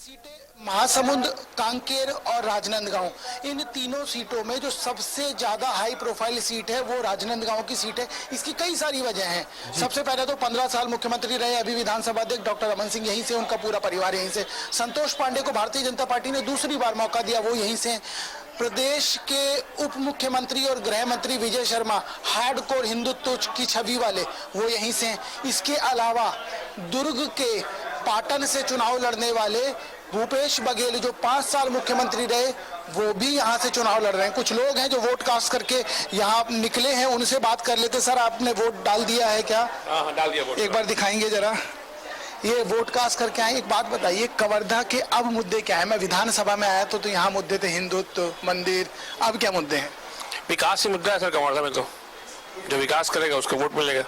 सीटें महासमुंद, कांकेर और राजनांदगांव, इन तीनों सीटों में जो सबसे ज्यादा हाई प्रोफाइल सीट है वो राजनांदगांव की सीट है। इसकी कई सारी वजह हैं। सबसे पहले तो 15 साल मुख्यमंत्री रहे अभी विधानसभा अध्यक्ष डॉक्टर रमन सिंह यहीं से, उनका पूरा परिवार यहीं से। संतोष पांडे को भारतीय जनता पार्टी ने दूसरी बार मौका दिया, वो यहीं से। प्रदेश के उप मुख्यमंत्री और गृह मंत्री विजय शर्मा हार्डकोर हिंदुत्व की छवि वाले, वो यहीं से। इसके अलावा दुर्ग के पाटन से चुनाव लड़ने वाले भूपेश बघेल जो 5 साल मुख्यमंत्री रहे, वो भी यहाँ से चुनाव लड़ रहे हैं। कुछ लोग हैं जो वोट कास्ट करके यहाँ निकले हैं, उनसे बात कर लेते। सर, आपने वोट डाल दिया है क्या? हाँ, डाल दिया वोट। एक बार दिखाएंगे जरा, ये वोट कास्ट करके आए। एक बात बताइए, कवर्धा के अब मुद्दे क्या है? मैं विधानसभा में आया तो यहाँ मुद्दे थे हिंदुत्व, मंदिर, अब क्या मुद्दे हैं? विकास ही मुद्दा है सर कवर्धा में। तो जो विकास करेगा उसको वोट मिलेगा।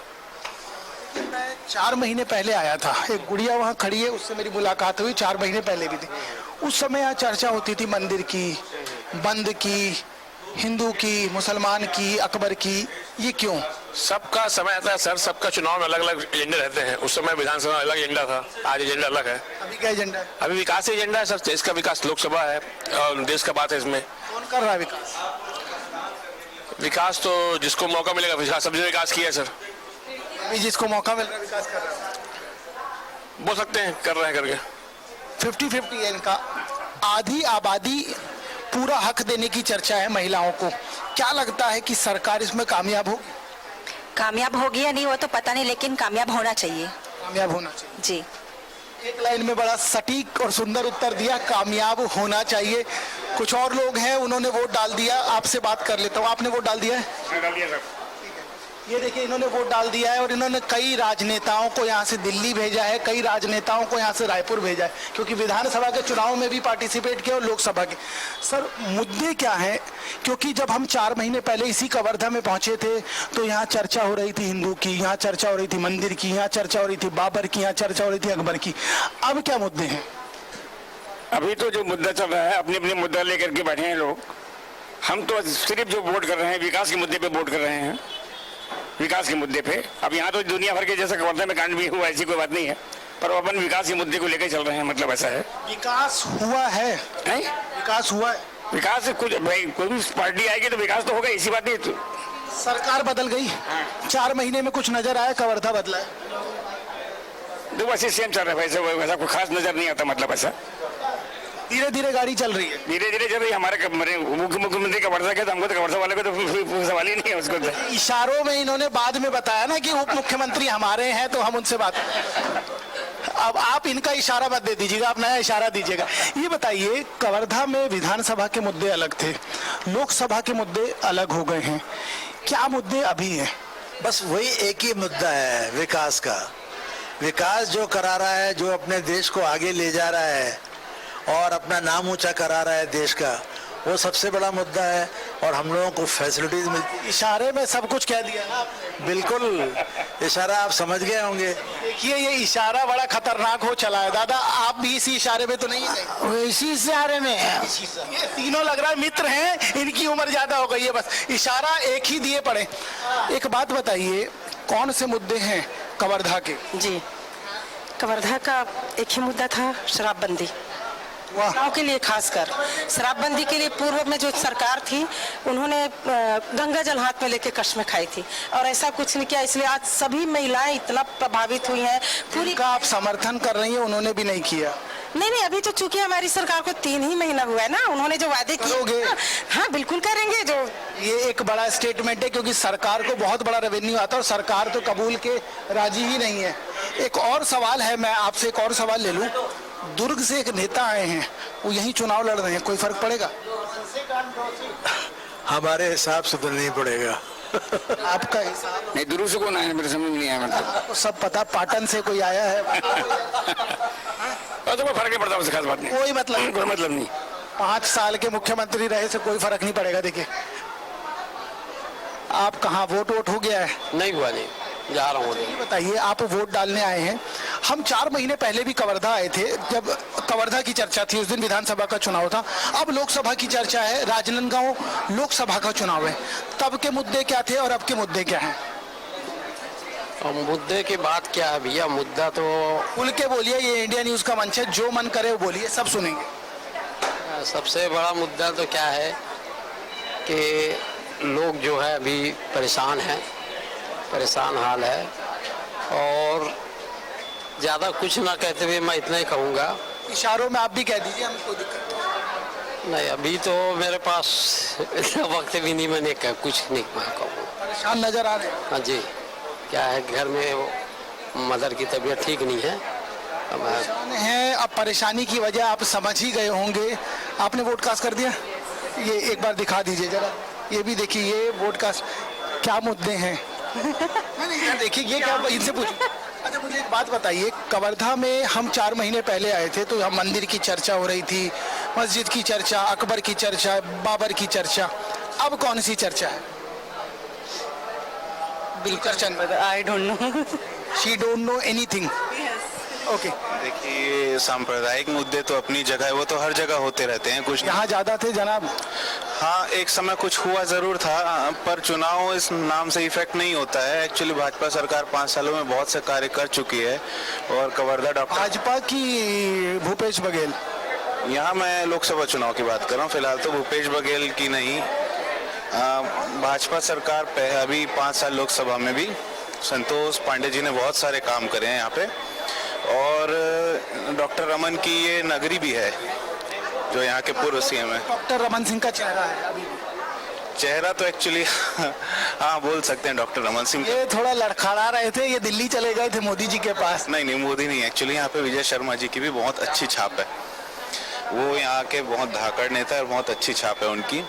मैं 4 महीने पहले आया था, एक गुड़िया वहाँ खड़ी है, उससे मेरी मुलाकात हुई। 4 महीने पहले भी थी। उस समय यहाँ चर्चा होती थी मंदिर की, बंद की, हिंदू की, मुसलमान की, अकबर की। ये क्यों? सबका समय आता है सर, सबका चुनाव में अलग अलग एजेंडे रहते हैं। उस समय विधानसभा में अलग एजेंडा था, आज एजेंडा अलग है। अभी क्या एजेंडा है? अभी विकास एजेंडा है सर, देश का विकास। लोकसभा है और देश का बात है इसमें। कौन कर रहा है विकास? विकास तो जिसको मौका मिलेगा, विकास सबने विकास किया है सर। अभी जिसको मौका मिल रहा है विकास कर रहा है, बोल सकते हैं कर रहे हैं करके। 50-50 है इनका। आधी आबादी पूरा हक देने की चर्चा है महिलाओं को। क्या लगता है कि सरकार इसमें कामयाब होगी? कामयाब होगी या नहीं वो तो पता नहीं, लेकिन कामयाब होना चाहिए। कामयाब होना चाहिए जी। एक लाइन में बड़ा सटीक और सुंदर उत्तर दिया, कामयाब होना चाहिए। कुछ और लोग हैं, उन्होंने वोट डाल दिया। आपसे बात कर लेता हूँ, आपने वोट डाल दिया है? डाल दिया सर। ये देखिए, इन्होंने वोट डाल दिया है और इन्होंने कई राजनेताओं को यहाँ से दिल्ली भेजा है, कई राजनेताओं को यहाँ से रायपुर भेजा है, क्योंकि विधानसभा के चुनाव में भी पार्टिसिपेट किया और लोकसभा के। सर, मुद्दे क्या हैं? क्योंकि जब हम 4 महीने पहले इसी कवर्धा में पहुंचे थे तो यहाँ चर्चा हो रही थी हिंदू की, यहाँ चर्चा हो रही थी मंदिर की, यहाँ चर्चा हो रही थी बाबर की, यहाँ चर्चा हो रही थी अकबर की। अब क्या मुद्दे हैं? अभी तो जो मुद्दा चल रहा है, अपने अपने मुद्दा लेकर के बैठे हैं लोग। हम तो सिर्फ जो वोट कर रहे हैं विकास के मुद्दे पे वोट कर रहे हैं, विकास के मुद्दे पे। अब यहाँ तो दुनिया भर के जैसा कवर्धा में कांड भी हुआ, ऐसी कोई बात नहीं है, पर अपन विकास के मुद्दे को लेकर चल रहे हैं। मतलब ऐसा है। विकास हुआ है? नहीं, विकास हुआ है। विकास कुछ भाई, कोई भी पार्टी आएगी तो विकास तो होगा, इसी बात नहीं तो। सरकार बदल गई, 4 महीने में कुछ नजर आया? कवर्धा बदला है? देखो ऐसे सेम चल रहा है, वैसा कोई खास नजर नहीं आता। मतलब ऐसा धीरे धीरे गाड़ी चल रही है। धीरे धीरे चल रही है। हमारे मुख्यमंत्री कवर्धा के, तो हमको तो कवर्धा वाले को तो सवाल ही नहीं है उसको तो। इशारों में इन्होंने बाद में बताया ना कि उप मुख्यमंत्री हमारे हैं, तो हम उनसे बात। अब आप इनका इशारा मत दे दीजिएगा, आप नया इशारा दीजिएगा। ये बताइए, कवर्धा में विधानसभा के मुद्दे अलग थे, लोकसभा के मुद्दे अलग हो गए हैं। क्या मुद्दे अभी हैं? बस वही एक ही मुद्दा है, विकास का। विकास जो करा रहा है, जो अपने देश को आगे ले जा रहा है और अपना नाम ऊंचा करा रहा है देश का, वो सबसे बड़ा मुद्दा है। और हम लोगों को फैसिलिटीज मिलती। इशारे में सब कुछ कह दिया ना आपने। बिल्कुल, इशारा आप समझ गए होंगे। देखिए, ये इशारा बड़ा खतरनाक हो चला है। दादा, आप भी इसी इशारे में तो नहीं है? इसी इशारे में ये तीनों लग रहा है मित्र हैं, इनकी उम्र ज्यादा हो गई है, बस इशारा एक ही दिए पड़े। एक बात बताइए, कौन से मुद्दे हैं कवर्धा के? जी, कवर्धा का एक ही मुद्दा था, शराबबंदी। गाँव के लिए खासकर शराबबंदी के लिए पूर्व में जो सरकार थी उन्होंने गंगा जल हाथ में लेके कश्में खाई थी और ऐसा कुछ नहीं किया। इसलिए आज सभी महिलाएं इतना प्रभावित हुई हैं। पूरी का आप समर्थन कर रही हैं, उन्होंने भी नहीं किया? नहीं, अभी तो चूंकि हमारी सरकार को 3 ही महीना हुआ है ना, उन्होंने जो वादे किए। हाँ, बिल्कुल करेंगे। जो ये एक बड़ा स्टेटमेंट है, क्योंकि सरकार को बहुत बड़ा रेवेन्यू आता है और सरकार तो कबूल के राजी ही नहीं है। एक और सवाल है, मैं आपसे एक और सवाल ले लूं। दुर्ग से एक नेता आए हैं, वो यही चुनाव लड़ रहे हैं, कोई फर्क पड़ेगा? हमारे हिसाब से तो नहीं पड़ेगा। आपका हिसाब? नहीं, दुर्ग से कौन आया, मेरे समझ नहीं आया। मतलब आपको सब पता, पाटन से कोई आया है? तो कोई फर्क नहीं पड़ता, उससे खास बात नहीं। कोई मतलब नहीं? कोई मतलब नहीं। 5 साल के मुख्यमंत्री रहे से कोई फर्क नहीं पड़ेगा। देखिए, आप कहाँ वोट हो गया है? नहीं हुआ, नहीं जा रहा हूँ। बताइए, आप वोट डालने आए हैं। हम 4 महीने पहले भी कवर्धा आए थे, जब कवर्धा की चर्चा थी, उस दिन विधानसभा का चुनाव था। अब लोकसभा की चर्चा है, राजनांदगांव लोकसभा का चुनाव है। तब के मुद्दे क्या थे और अब के मुद्दे क्या हैं? और मुद्दे की बात क्या है भैया, मुद्दा तो खुल के बोलिए, ये इंडिया न्यूज का मंच है, जो मन करे वो बोलिए, सब सुनेंगे। सबसे बड़ा मुद्दा तो क्या है कि लोग जो है अभी परेशान हैं, परेशान हाल है। और ज़्यादा कुछ ना कहते हुए मैं इतना ही कहूँगा, इशारों में आप भी कह दीजिए, हमें कोई दिक्कत नहीं अभी तो मेरे पास इतना वक्त भी नहीं, मैंने कुछ नहीं मैं कहूँ। परेशान नजर आ रहे हैं। हाँ जी, क्या है घर में मदर की तबीयत ठीक नहीं है। अब मैं परेशान हैं, अब परेशानी की वजह आप समझ ही गए होंगे। आपने वोट कास्ट कर दिया? ये एक बार दिखा दीजिए जरा, ये भी देखिए, ये वोट कास्ट क्या मुद्दे हैं। नहीं यार देखिए, ये क्या, इनसे पूछिए। अच्छा मुझे एक बात बताइए, कवर्धा में हम 4 महीने पहले आए थे तो हम मंदिर की चर्चा हो रही थी, मस्जिद की चर्चा, अकबर की चर्चा, बाबर की चर्चा, अब कौन सी चर्चा है? बिल्कुल चर्चा, I don't know. She don't know anything. Okay, देखिए सांप्रदायिक मुद्दे तो अपनी जगह है, वो तो हर जगह होते रहते हैं। कुछ यहाँ ज्यादा थे जनाब। हाँ, एक समय कुछ हुआ जरूर था, पर चुनाव इस नाम से इफेक्ट नहीं होता है। एक्चुअली भाजपा सरकार 5 सालों में बहुत से कार्य कर चुकी है। और कवर्धा डॉक्टर, भाजपा की भूपेश बघेल, यहाँ मैं लोकसभा चुनाव की बात कर रहा हूँ फिलहाल, तो भूपेश बघेल की नहीं, भाजपा सरकार पे अभी 5 साल लोकसभा में भी संतोष पांडे जी ने बहुत सारे काम करे हैं यहाँ पे। और डॉक्टर रमन की ये नगरी भी है, जो यहाँ के पूर्व सीएम है। डॉक्टर रमन सिंह का चेहरा है अभी। चेहरा तो एक्चुअली हाँ बोल सकते हैं डॉक्टर रमन सिंह। ये थोड़ा लड़खड़ा रहे थे, ये दिल्ली चले गए थे मोदी जी के पास। नहीं मोदी नहीं, एक्चुअली यहाँ पे विजय शर्मा जी की भी बहुत अच्छी छाप है। वो यहाँ के बहुत धाकड़ नेता है और बहुत अच्छी छाप है उनकी।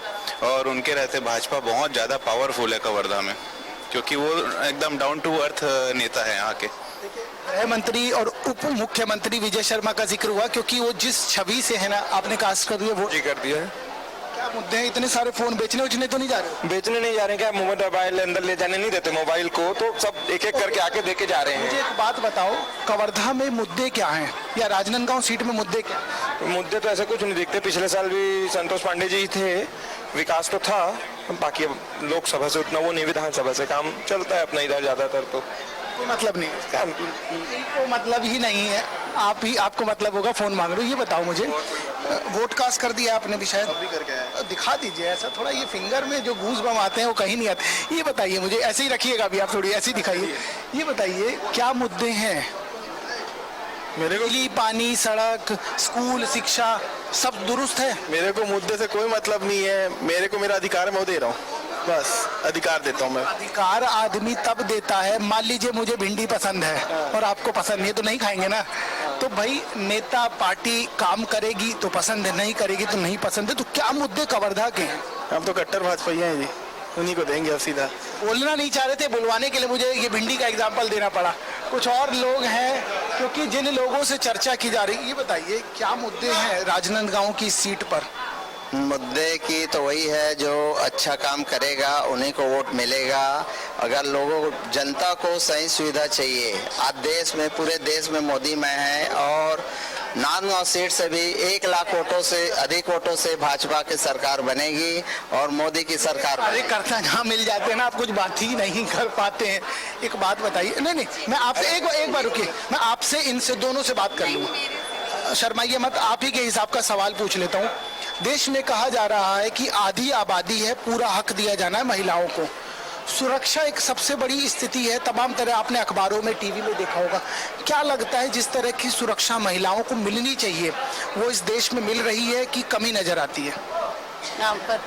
और उनके रहते भाजपा बहुत ज़्यादा पावरफुल है कवर्धा में, क्योंकि वो एकदम डाउन टू अर्थ नेता है यहाँ के। गृह मंत्री और उप मुख्यमंत्री विजय शर्मा का जिक्र हुआ, क्योंकि वो जिस छवि से है ना, आपने कास्ट कर दिया, वो जी कर दिया है। क्या मुद्दे हैं? इतने सारे फोन बेचने उचने तो नहीं जा रहे? बेचने नहीं जा रहे, क्या मोबाइल अंदर ले जाने नहीं देते मोबाइल को, तो सब एक एक करके आके देके जा रहे मुझे हैं। एक बात बताओ, कवर्धा में मुद्दे क्या हैं, या राजनांदगांव सीट में मुद्दे क्या हैं? मुद्दे तो ऐसे कुछ नहीं दिखते। पिछले साल भी संतोष पांडे जी थे, विकास तो था, बाकी अब लोकसभा से उतना वो नहीं, विधानसभा से काम चलता है अपना इधर ज्यादातर। तो कोई मतलब नहीं है, कोई मतलब ही नहीं है। आप ही, आपको मतलब होगा, फोन मांग रहे हो। ये बताओ मुझे, वोट कास्ट कर दिया आपने भी शायद? दिखा दीजिए ऐसा थोड़ा, ये फिंगर में जो गूज बम आते हैं वो कहीं नहीं आते। ये बताइए मुझे, ऐसे ही रखिएगा अभी, आप थोड़ी ऐसे ही दिखाइए। ये बताइए क्या मुद्दे हैं? मेरे को बिजली, पानी, सड़क, स्कूल, शिक्षा सब दुरुस्त है? मेरे को मुद्दे से कोई मतलब नहीं है। मेरे को मेरा अधिकार मैं दे रहा हूँ, बस अधिकार देता हूँ मैं। अधिकार आदमी तब देता है, मान लीजिए मुझे भिंडी पसंद है और आपको पसंद नहीं है, तो नहीं खाएंगे ना। तो भाई नेता पार्टी काम करेगी तो पसंद है, नहीं करेगी तो नहीं पसंद है। तो क्या मुद्दे कवर्धा के हैं? हम तो कट्टर भाजपा हैं जी, उन्हीं को देंगे सीधा। बोलना नहीं चाह रहे थे, बुलवाने के लिए मुझे ये भिंडी का एग्जाम्पल देना पड़ा। कुछ और लोग हैं, क्योंकि जिन लोगों से चर्चा की जा रही, ये बताइए क्या मुद्दे हैं राजनांदगांव की सीट पर? मुद्दे की तो वही है, जो अच्छा काम करेगा उन्हीं को वोट मिलेगा। अगर लोगों को, जनता को सही सुविधा चाहिए। आज देश में, पूरे देश में मोदी में है, और नांदगांव सीट से भी 1 लाख वोटों से अधिक वोटों से भाजपा की सरकार बनेगी और मोदी की सरकार। अरे करता जहाँ मिल जाते हैं ना, आप कुछ बात ही नहीं कर पाते हैं। एक बात बताइए, नहीं मैं आपसे एक बार रुकिए, मैं आपसे इनसे दोनों से बात कर लूँगा। शर्माइए मत, आप ही के हिसाब का सवाल पूछ लेता हूँ। देश में कहा जा रहा है कि आधी आबादी है, पूरा हक दिया जाना है महिलाओं को। सुरक्षा एक सबसे बड़ी स्थिति है, तमाम तरह आपने अखबारों में, टीवी में देखा होगा। क्या लगता है जिस तरह की सुरक्षा महिलाओं को मिलनी चाहिए वो इस देश में मिल रही है कि कमी नजर आती है?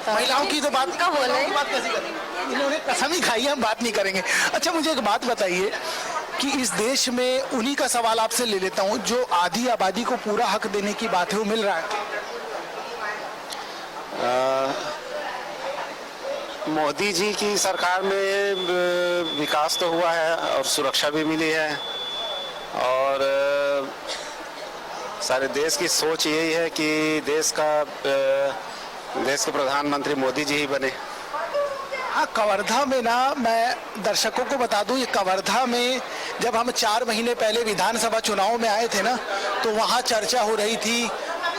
महिलाओं की तो बात कैसे करें? इन्होंने कसम ही खाई है, हम बात नहीं करेंगे। अच्छा मुझे एक बात बताइए कि इस देश में, उन्हीं का सवाल आपसे ले लेता हूँ, जो आधी आबादी को पूरा हक देने की बात है, वो मिल रहा है? मोदी जी की सरकार में विकास तो हुआ है और सुरक्षा भी मिली है, और सारे देश की सोच यही है कि देश के प्रधानमंत्री मोदी जी ही बने। हाँ, कवर्धा में ना, मैं दर्शकों को बता दूं, ये कवर्धा में जब हम 4 महीने पहले विधानसभा चुनाव में आए थे ना, तो वहाँ चर्चा हो रही थी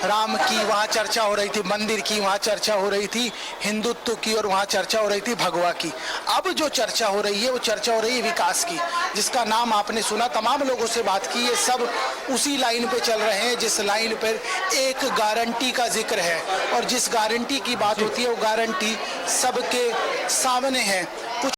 राम की वहाँ चर्चा हो रही थी, मंदिर की वहाँ चर्चा हो रही थी, हिंदुत्व की और वहाँ चर्चा हो रही थी भगवा की। अब जो चर्चा हो रही है वो चर्चा हो रही है विकास की, जिसका नाम आपने सुना, तमाम लोगों से बात की, ये सब उसी लाइन पे चल रहे हैं जिस लाइन पर एक गारंटी का जिक्र है। और जिस गारंटी की बात होती है वो गारंटी सबके सामने है। कुछ